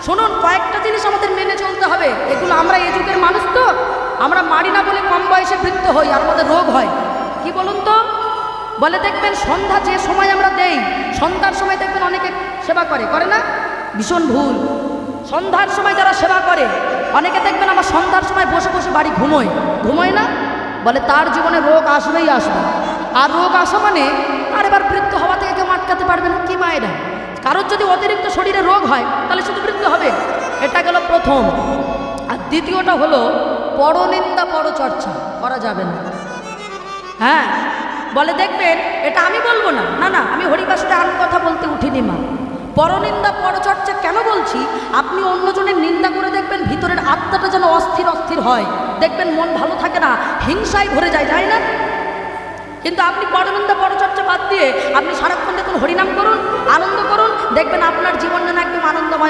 শুনুন, কয়েকটা জিনিস আমাদের মেনে চলতে হবে। এগুলো আমরা এই যুগের মানুষ তো, আমরা মারি না বলে কম বয়সে বৃদ্ধ হই আর আমাদের রোগ হয়। কি বলুন তো? বলে দেখবেন সন্ধ্যা যে সময় আমরা দেই, সন্ধ্যার সময় দেখবেন অনেকে সেবা করে না? ভীষণ ভুল। সন্ধ্যার সময় যারা সেবা করে, অনেকে দেখবেন আমার সন্ধ্যার সময় বসে বসে বাড়ি ঘুমোয় না? বলে তার জীবনে রোগ আসবেই আসবে। আর রোগ আসা মানে আর এবার বৃদ্ধ হওয়া থেকে কেউ আটকাতে পারবে না। কি মায়েরা, কারোর যদি অতিরিক্ত শরীরে রোগ হয় তাহলে শুধু বৃদ্ধ হবে। এটা গেল প্রথম। আর দ্বিতীয়টা হলো পরনিন্দা পরচর্চা করা যাবে না। হ্যাঁ, বলে দেখবেন, এটা আমি বলবো না, না না, আমি হরিবাসটা আর কথা বলতে উঠিনি মা। পরনিন্দা পরচর্চা কেন বলছি? আপনি অন্যজনের নিন্দা করে দেখবেন ভিতরের আত্মাটা যেন অস্থির অস্থির হয়, দেখবেন মন ভালো থাকে না, হিংসায় ভরে যায় না? কিন্তু আপনি পরনিন্দা পরচর্চা বাদ দিয়ে আপনি সারাক্ষণ দেখুন হরিনাম করুন, আনন্দ করুন, দেখবেন আপনার জীবন যেন একদম আনন্দময়।